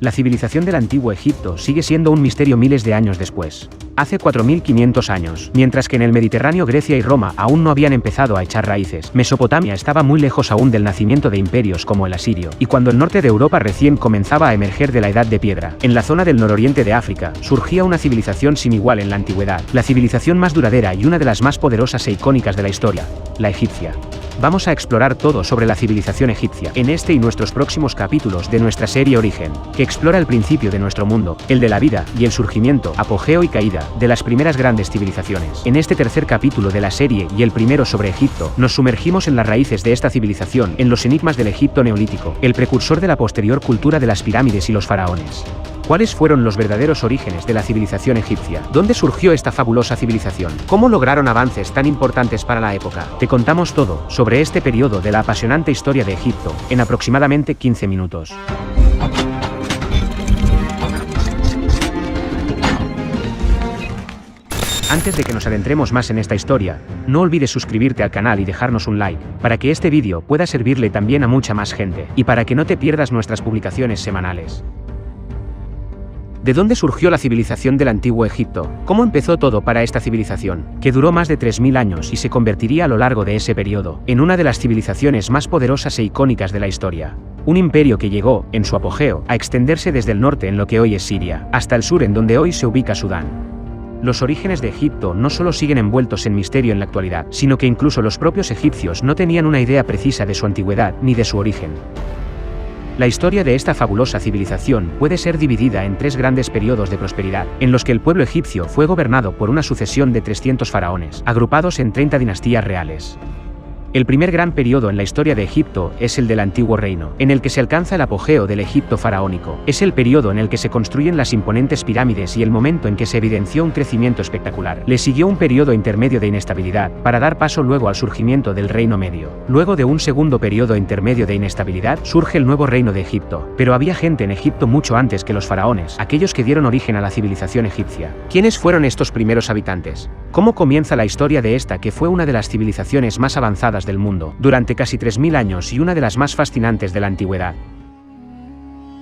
La civilización del antiguo Egipto sigue siendo un misterio miles de años después. Hace 4500 años, mientras que en el Mediterráneo Grecia y Roma aún no habían empezado a echar raíces, Mesopotamia estaba muy lejos aún del nacimiento de imperios como el asirio, y cuando el norte de Europa recién comenzaba a emerger de la Edad de Piedra, en la zona del nororiente de África, surgía una civilización sin igual en la antigüedad, la civilización más duradera y una de las más poderosas e icónicas de la historia, la egipcia. Vamos a explorar todo sobre la civilización egipcia en este y nuestros próximos capítulos de nuestra serie Origen, que explora el principio de nuestro mundo, el de la vida y el surgimiento, apogeo y caída de las primeras grandes civilizaciones. En este tercer capítulo de la serie y el primero sobre Egipto, nos sumergimos en las raíces de esta civilización, en los enigmas del Egipto neolítico, el precursor de la posterior cultura de las pirámides y los faraones. ¿Cuáles fueron los verdaderos orígenes de la civilización egipcia? ¿Dónde surgió esta fabulosa civilización? ¿Cómo lograron avances tan importantes para la época? Te contamos todo sobre este periodo de la apasionante historia de Egipto, en aproximadamente 15 minutos. Antes de que nos adentremos más en esta historia, no olvides suscribirte al canal y dejarnos un like, para que este vídeo pueda servirle también a mucha más gente, y para que no te pierdas nuestras publicaciones semanales. ¿De dónde surgió la civilización del antiguo Egipto? ¿Cómo empezó todo para esta civilización, que duró más de 3000 años y se convertiría a lo largo de ese periodo en una de las civilizaciones más poderosas e icónicas de la historia? Un imperio que llegó, en su apogeo, a extenderse desde el norte en lo que hoy es Siria, hasta el sur en donde hoy se ubica Sudán. Los orígenes de Egipto no solo siguen envueltos en misterio en la actualidad, sino que incluso los propios egipcios no tenían una idea precisa de su antigüedad ni de su origen. La historia de esta fabulosa civilización puede ser dividida en tres grandes periodos de prosperidad, en los que el pueblo egipcio fue gobernado por una sucesión de 300 faraones, agrupados en 30 dinastías reales. El primer gran periodo en la historia de Egipto es el del Antiguo Reino, en el que se alcanza el apogeo del Egipto faraónico. Es el periodo en el que se construyen las imponentes pirámides y el momento en que se evidenció un crecimiento espectacular. Le siguió un periodo intermedio de inestabilidad, para dar paso luego al surgimiento del Reino Medio. Luego de un segundo periodo intermedio de inestabilidad, surge el nuevo Reino de Egipto. Pero había gente en Egipto mucho antes que los faraones, aquellos que dieron origen a la civilización egipcia. ¿Quiénes fueron estos primeros habitantes? ¿Cómo comienza la historia de esta que fue una de las civilizaciones más avanzadas del mundo, durante casi 3000 años y una de las más fascinantes de la antigüedad?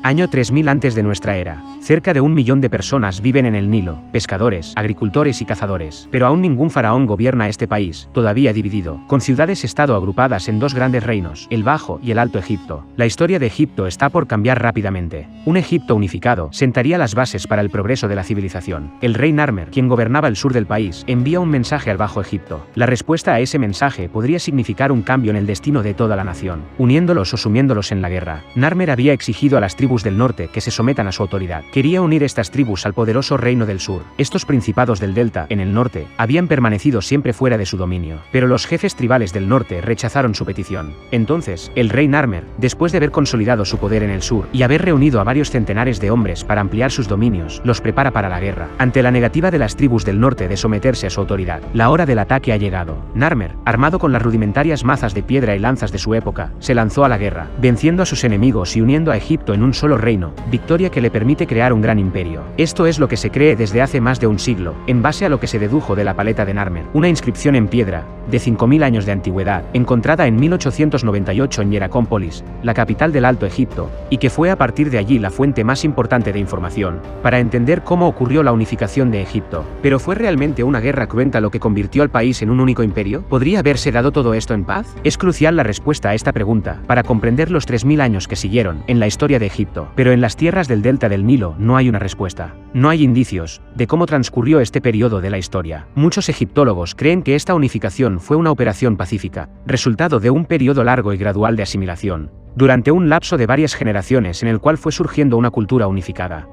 Año 3000 antes de nuestra era. Cerca de 1 millón de personas viven en el Nilo, pescadores, agricultores y cazadores, pero aún ningún faraón gobierna este país, todavía dividido, con ciudades-estado agrupadas en dos grandes reinos, el Bajo y el Alto Egipto. La historia de Egipto está por cambiar rápidamente. Un Egipto unificado sentaría las bases para el progreso de la civilización. El rey Narmer, quien gobernaba el sur del país, envía un mensaje al Bajo Egipto. La respuesta a ese mensaje podría significar un cambio en el destino de toda la nación, uniéndolos o sumiéndolos en la guerra. Narmer había exigido a las tribus del norte que se sometan a su autoridad. Quería unir estas tribus al poderoso reino del sur. Estos principados del delta, en el norte, habían permanecido siempre fuera de su dominio, pero los jefes tribales del norte rechazaron su petición. Entonces, el rey Narmer, después de haber consolidado su poder en el sur y haber reunido a varios centenares de hombres para ampliar sus dominios, los prepara para la guerra. Ante la negativa de las tribus del norte de someterse a su autoridad, la hora del ataque ha llegado. Narmer, armado con las rudimentarias mazas de piedra y lanzas de su época, se lanzó a la guerra, venciendo a sus enemigos y uniendo a Egipto en un solo reino, victoria que le permite crear un gran imperio. Esto es lo que se cree desde hace más de un siglo, en base a lo que se dedujo de la paleta de Narmer, una inscripción en piedra, de 5000 años de antigüedad, encontrada en 1898 en Hieracómpolis, la capital del Alto Egipto, y que fue a partir de allí la fuente más importante de información, para entender cómo ocurrió la unificación de Egipto. ¿Pero fue realmente una guerra cruenta lo que convirtió al país en un único imperio? ¿Podría haberse dado todo esto en paz? Es crucial la respuesta a esta pregunta, para comprender los 3000 años que siguieron, en la historia de Egipto. Pero en las tierras del delta del Nilo no hay una respuesta. No hay indicios de cómo transcurrió este periodo de la historia. Muchos egiptólogos creen que esta unificación fue una operación pacífica, resultado de un periodo largo y gradual de asimilación, durante un lapso de varias generaciones en el cual fue surgiendo una cultura unificada.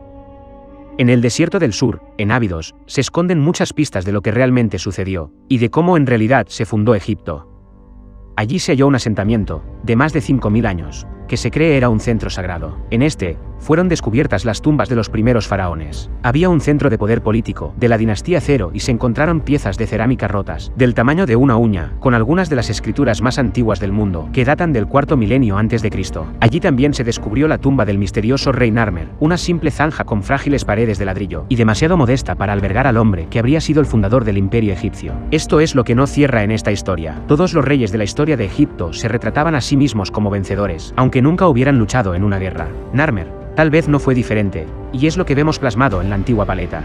En el desierto del sur, en Abidos, se esconden muchas pistas de lo que realmente sucedió, y de cómo en realidad se fundó Egipto. Allí se halló un asentamiento, de más de 5000 años, que se cree era un centro sagrado. En este, fueron descubiertas las tumbas de los primeros faraones. Había un centro de poder político, de la dinastía Cero, y se encontraron piezas de cerámica rotas, del tamaño de una uña, con algunas de las escrituras más antiguas del mundo, que datan del cuarto milenio antes de Cristo. Allí también se descubrió la tumba del misterioso rey Narmer, una simple zanja con frágiles paredes de ladrillo, y demasiado modesta para albergar al hombre que habría sido el fundador del imperio egipcio. Esto es lo que no cierra en esta historia. Todos los reyes de la historia de Egipto se retrataban a sí mismos como vencedores, aunque nunca hubieran luchado en una guerra. Narmer, tal vez no fue diferente, y es lo que vemos plasmado en la antigua paleta.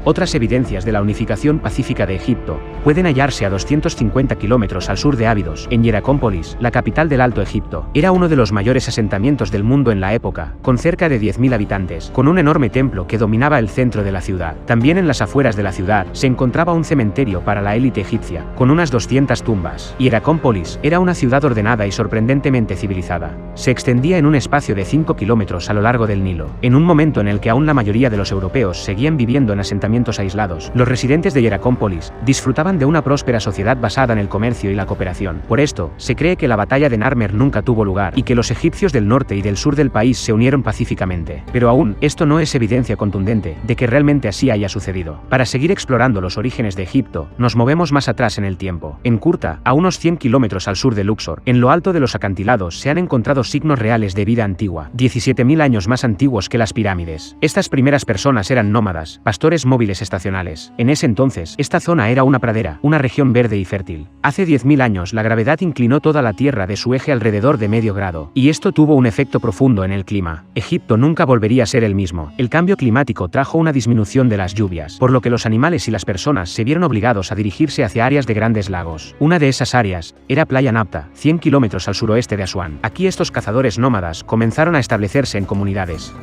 Otras evidencias de la unificación pacífica de Egipto pueden hallarse a 250 kilómetros al sur de Abidos, en Hieracómpolis, la capital del Alto Egipto. Era uno de los mayores asentamientos del mundo en la época, con cerca de 10.000 habitantes, con un enorme templo que dominaba el centro de la ciudad. También en las afueras de la ciudad se encontraba un cementerio para la élite egipcia, con unas 200 tumbas. Hieracómpolis era una ciudad ordenada y sorprendentemente civilizada. Se extendía en un espacio de 5 kilómetros a lo largo del Nilo. En un momento en el que aún la mayoría de los europeos seguían viviendo en asentamientos aislados, los residentes de Hieracómpolis disfrutaban de una próspera sociedad basada en el comercio y la cooperación. Por esto, se cree que la batalla de Narmer nunca tuvo lugar y que los egipcios del norte y del sur del país se unieron pacíficamente. Pero aún, esto no es evidencia contundente de que realmente así haya sucedido. Para seguir explorando los orígenes de Egipto, nos movemos más atrás en el tiempo. En Kurta, a unos 100 kilómetros al sur de Luxor, en lo alto de los acantilados se han encontrado signos reales de vida antigua, 17.000 años más antiguos que las pirámides. Estas primeras personas eran nómadas, pastores móviles estacionales. En ese entonces, esta zona era una pradera, una región verde y fértil. Hace 10.000 años la gravedad inclinó toda la Tierra de su eje alrededor de medio grado, y esto tuvo un efecto profundo en el clima. Egipto nunca volvería a ser el mismo. El cambio climático trajo una disminución de las lluvias, por lo que los animales y las personas se vieron obligados a dirigirse hacia áreas de grandes lagos. Una de esas áreas era Playa Nabta, 100 kilómetros al suroeste de Asuán. Aquí estos cazadores nómadas comenzaron a establecerse en comunidades.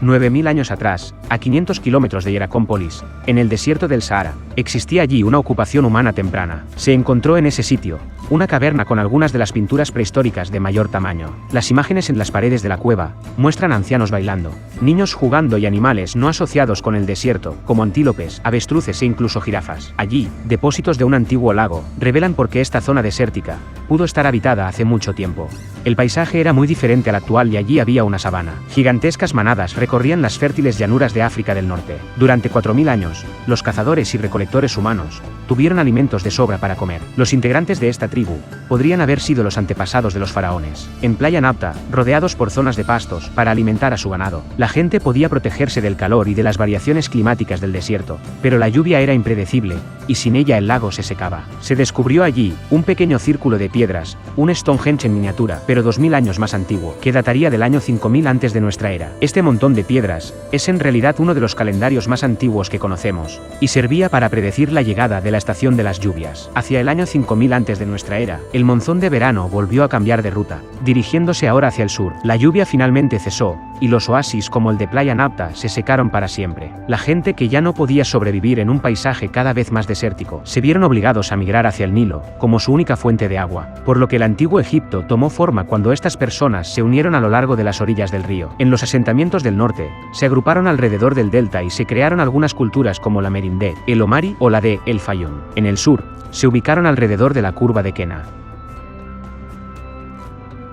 9.000 años atrás, a 500 kilómetros de Hieracómpolis, en el desierto del Sahara, existía allí una ocupación humana temprana. Se encontró en ese sitio una caverna con algunas de las pinturas prehistóricas de mayor tamaño. Las imágenes en las paredes de la cueva muestran ancianos bailando, niños jugando y animales no asociados con el desierto, como antílopes, avestruces e incluso jirafas. Allí, depósitos de un antiguo lago revelan por qué esta zona desértica pudo estar habitada hace mucho tiempo. El paisaje era muy diferente al actual y allí había una sabana. Gigantescas manadas recorrían las fértiles llanuras de África del Norte. Durante 4.000 años, los cazadores y recolectores humanos tuvieron alimentos de sobra para comer. Los integrantes de esta tribu podrían haber sido los antepasados de los faraones. En Playa Nabta, rodeados por zonas de pastos para alimentar a su ganado, la gente podía protegerse del calor y de las variaciones climáticas del desierto, pero la lluvia era impredecible, y sin ella el lago se secaba. Se descubrió allí un pequeño círculo de piedras, un Stonehenge en miniatura, pero 2.000 años más antiguo, que dataría del año 5000 antes de nuestra era. Este montón de piedras es en realidad uno de los calendarios más antiguos que conocemos, y servía para predecir la llegada de la estación de las lluvias. Hacia el año 5000 antes de nuestra era, el monzón de verano volvió a cambiar de ruta, dirigiéndose ahora hacia el sur. La lluvia finalmente cesó, y los oasis como el de Playa Nabta se secaron para siempre. La gente que ya no podía sobrevivir en un paisaje cada vez más desértico, se vieron obligados a migrar hacia el Nilo, como su única fuente de agua, por lo que el antiguo Egipto tomó forma cuando estas personas se unieron a lo largo de las orillas del río. En los asentamientos del norte, se agruparon alrededor del delta y se crearon algunas culturas como la Merindet, el Omari o la de El Fayum. En el sur, se ubicaron alrededor de la curva de Kena.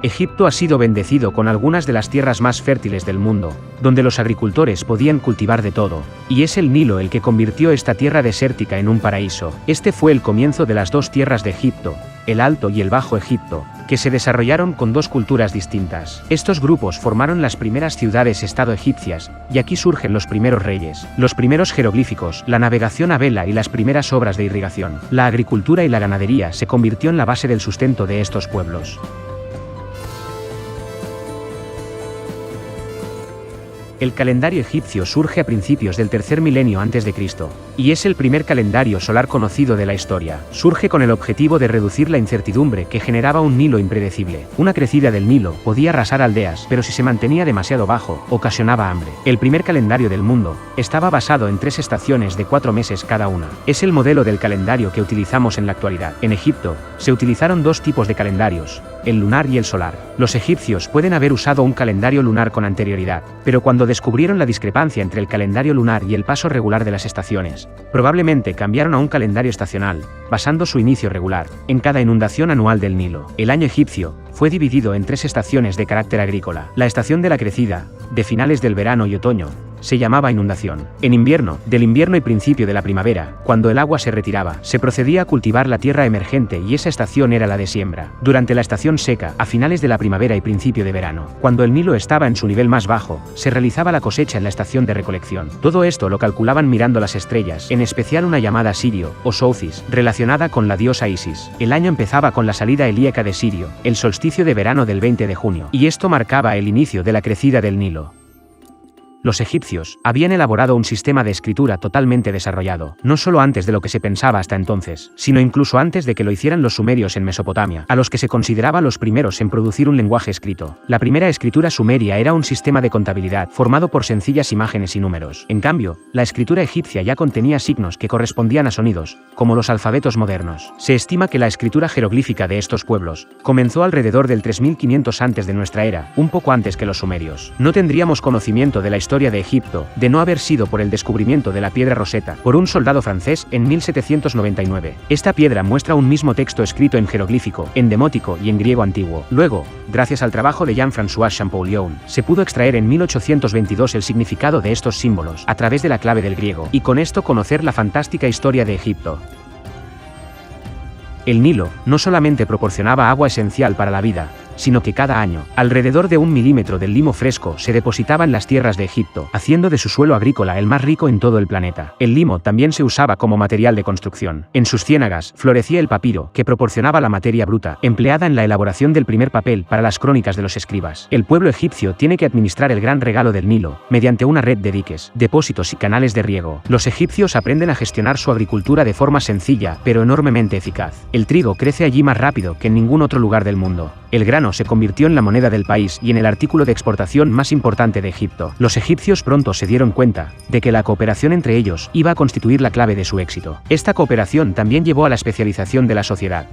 Egipto ha sido bendecido con algunas de las tierras más fértiles del mundo, donde los agricultores podían cultivar de todo, y es el Nilo el que convirtió esta tierra desértica en un paraíso. Este fue el comienzo de las dos tierras de Egipto, el Alto y el Bajo Egipto, que se desarrollaron con dos culturas distintas. Estos grupos formaron las primeras ciudades-estado egipcias, y aquí surgen los primeros reyes, los primeros jeroglíficos, la navegación a vela y las primeras obras de irrigación. La agricultura y la ganadería se convirtió en la base del sustento de estos pueblos. El calendario egipcio surge a principios del tercer milenio antes de Cristo, y es el primer calendario solar conocido de la historia. Surge con el objetivo de reducir la incertidumbre que generaba un Nilo impredecible. Una crecida del Nilo podía arrasar aldeas, pero si se mantenía demasiado bajo, ocasionaba hambre. El primer calendario del mundo estaba basado en 3 estaciones de 4 meses cada una. Es el modelo del calendario que utilizamos en la actualidad. En Egipto, se utilizaron 2 tipos de calendarios, el lunar y el solar. Los egipcios pueden haber usado un calendario lunar con anterioridad, pero cuando descubrieron la discrepancia entre el calendario lunar y el paso regular de las estaciones, probablemente cambiaron a un calendario estacional, basando su inicio regular en cada inundación anual del Nilo. El año egipcio fue dividido en 3 estaciones de carácter agrícola: la estación de la crecida, de finales del verano y otoño, se llamaba inundación. En invierno, del invierno y principio de la primavera, cuando el agua se retiraba, se procedía a cultivar la tierra emergente y esa estación era la de siembra. Durante la estación seca, a finales de la primavera y principio de verano, cuando el Nilo estaba en su nivel más bajo, se realizaba la cosecha en la estación de recolección. Todo esto lo calculaban mirando las estrellas, en especial una llamada Sirio, o Sothis, relacionada con la diosa Isis. El año empezaba con la salida helíaca de Sirio, el solsticio de verano del 20 de junio, y esto marcaba el inicio de la crecida del Nilo. Los egipcios habían elaborado un sistema de escritura totalmente desarrollado, no solo antes de lo que se pensaba hasta entonces, sino incluso antes de que lo hicieran los sumerios en Mesopotamia, a los que se consideraba los primeros en producir un lenguaje escrito. La primera escritura sumeria era un sistema de contabilidad formado por sencillas imágenes y números. En cambio, la escritura egipcia ya contenía signos que correspondían a sonidos, como los alfabetos modernos. Se estima que la escritura jeroglífica de estos pueblos comenzó alrededor del 3500 antes de nuestra era, un poco antes que los sumerios. No tendríamos conocimiento de la historia de Egipto, de no haber sido por el descubrimiento de la piedra Rosetta, por un soldado francés en 1799. Esta piedra muestra un mismo texto escrito en jeroglífico, en demótico y en griego antiguo. Luego, gracias al trabajo de Jean-François Champollion, se pudo extraer en 1822 el significado de estos símbolos, a través de la clave del griego, y con esto conocer la fantástica historia de Egipto. El Nilo no solamente proporcionaba agua esencial para la vida, sino que cada año, alrededor de 1 milímetro del limo fresco se depositaba en las tierras de Egipto, haciendo de su suelo agrícola el más rico en todo el planeta. El limo también se usaba como material de construcción. En sus ciénagas florecía el papiro, que proporcionaba la materia bruta, empleada en la elaboración del primer papel para las crónicas de los escribas. El pueblo egipcio tiene que administrar el gran regalo del Nilo, mediante una red de diques, depósitos y canales de riego. Los egipcios aprenden a gestionar su agricultura de forma sencilla, pero enormemente eficaz. El trigo crece allí más rápido que en ningún otro lugar del mundo. El grano se convirtió en la moneda del país y en el artículo de exportación más importante de Egipto. Los egipcios pronto se dieron cuenta de que la cooperación entre ellos iba a constituir la clave de su éxito. Esta cooperación también llevó a la especialización de la sociedad.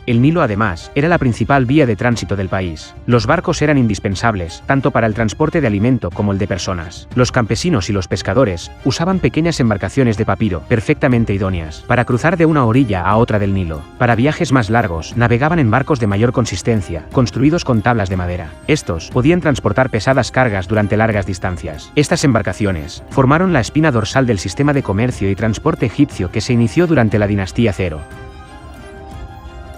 El Nilo, además, era la principal vía de tránsito del país. Los barcos eran indispensables, tanto para el transporte de alimento como el de personas. Los campesinos y los pescadores usaban pequeñas embarcaciones de papiro, perfectamente idóneas, para cruzar de una orilla a otra del Nilo. Para viajes más largos, navegaban en barcos de mayor consistencia, construidos con tablas de madera. Estos podían transportar pesadas cargas durante largas distancias. Estas embarcaciones formaron la espina dorsal del sistema de comercio y transporte egipcio que se inició durante la dinastía Cero.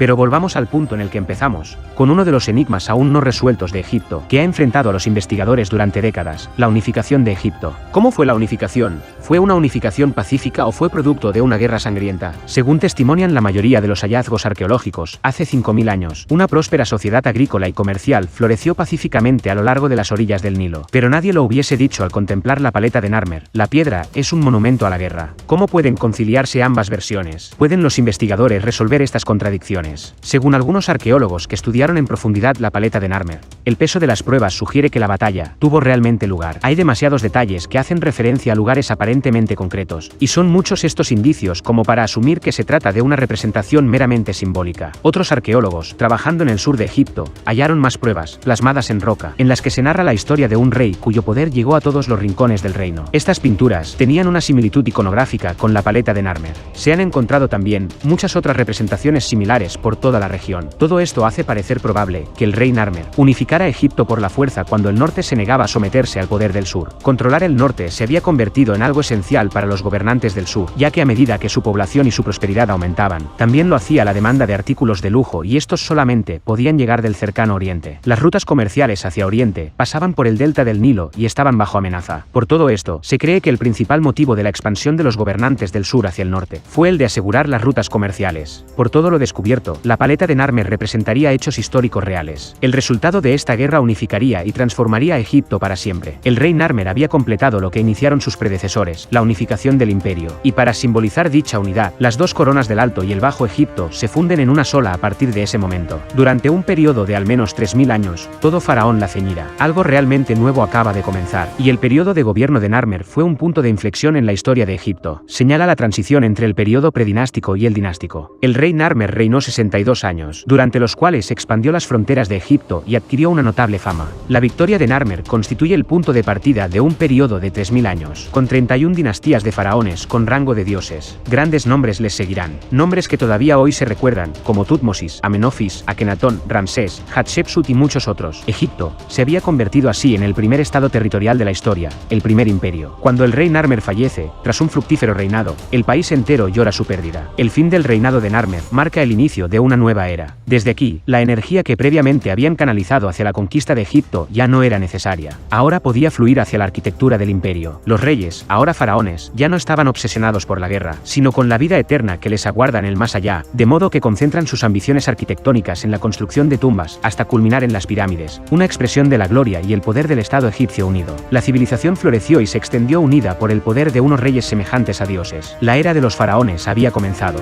Pero volvamos al punto en el que empezamos, con uno de los enigmas aún no resueltos de Egipto, que ha enfrentado a los investigadores durante décadas, la unificación de Egipto. ¿Cómo fue la unificación? ¿Fue una unificación pacífica o fue producto de una guerra sangrienta? Según testimonian la mayoría de los hallazgos arqueológicos, hace 5000 años, una próspera sociedad agrícola y comercial floreció pacíficamente a lo largo de las orillas del Nilo. Pero nadie lo hubiese dicho al contemplar la paleta de Narmer. La piedra es un monumento a la guerra. ¿Cómo pueden conciliarse ambas versiones? ¿Pueden los investigadores resolver estas contradicciones? Según algunos arqueólogos que estudiaron en profundidad la paleta de Narmer, el peso de las pruebas sugiere que la batalla tuvo realmente lugar. Hay demasiados detalles que hacen referencia a lugares aparentemente concretos, y son muchos estos indicios como para asumir que se trata de una representación meramente simbólica. Otros arqueólogos, trabajando en el sur de Egipto, hallaron más pruebas, plasmadas en roca, en las que se narra la historia de un rey cuyo poder llegó a todos los rincones del reino. Estas pinturas tenían una similitud iconográfica con la paleta de Narmer. Se han encontrado también muchas otras representaciones similares por toda la región. Todo esto hace parecer probable que el rey Narmer unificara Egipto por la fuerza cuando el norte se negaba a someterse al poder del sur. Controlar el norte se había convertido en algo esencial para los gobernantes del sur, ya que a medida que su población y su prosperidad aumentaban, también lo hacía la demanda de artículos de lujo y estos solamente podían llegar del cercano oriente. Las rutas comerciales hacia oriente pasaban por el delta del Nilo y estaban bajo amenaza. Por todo esto, se cree que el principal motivo de la expansión de los gobernantes del sur hacia el norte fue el de asegurar las rutas comerciales. Por todo lo descubierto, la paleta de Narmer representaría hechos históricos reales. El resultado de esta guerra unificaría y transformaría a Egipto para siempre. El rey Narmer había completado lo que iniciaron sus predecesores, la unificación del imperio, y para simbolizar dicha unidad, las dos coronas del Alto y el Bajo Egipto se funden en una sola a partir de ese momento. Durante un periodo de al menos 3000 años, todo faraón la ceñirá. Algo realmente nuevo acaba de comenzar, y el periodo de gobierno de Narmer fue un punto de inflexión en la historia de Egipto. Señala la transición entre el periodo predinástico y el dinástico. El rey Narmer reinó 62 años, durante los cuales expandió las fronteras de Egipto y adquirió una notable fama. La victoria de Narmer constituye el punto de partida de un periodo de 3000 años. Con 31 Hay dinastías de faraones con rango de dioses. Grandes nombres les seguirán. Nombres que todavía hoy se recuerdan, como Tutmosis, Amenofis, Akenatón, Ramsés, Hatshepsut y muchos otros. Egipto se había convertido así en el primer estado territorial de la historia, el primer imperio. Cuando el rey Narmer fallece, tras un fructífero reinado, el país entero llora su pérdida. El fin del reinado de Narmer marca el inicio de una nueva era. Desde aquí, la energía que previamente habían canalizado hacia la conquista de Egipto ya no era necesaria. Ahora podía fluir hacia la arquitectura del imperio. Los reyes, ahora faraones, ya no estaban obsesionados por la guerra, sino con la vida eterna que les aguarda en el más allá, de modo que concentran sus ambiciones arquitectónicas en la construcción de tumbas, hasta culminar en las pirámides, una expresión de la gloria y el poder del Estado egipcio unido. La civilización floreció y se extendió unida por el poder de unos reyes semejantes a dioses. La era de los faraones había comenzado.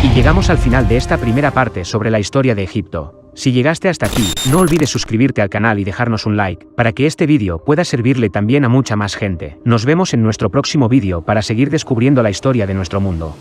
Y llegamos al final de esta primera parte sobre la historia de Egipto. Si llegaste hasta aquí, no olvides suscribirte al canal y dejarnos un like, para que este vídeo pueda servirle también a mucha más gente. Nos vemos en nuestro próximo vídeo para seguir descubriendo la historia de nuestro mundo.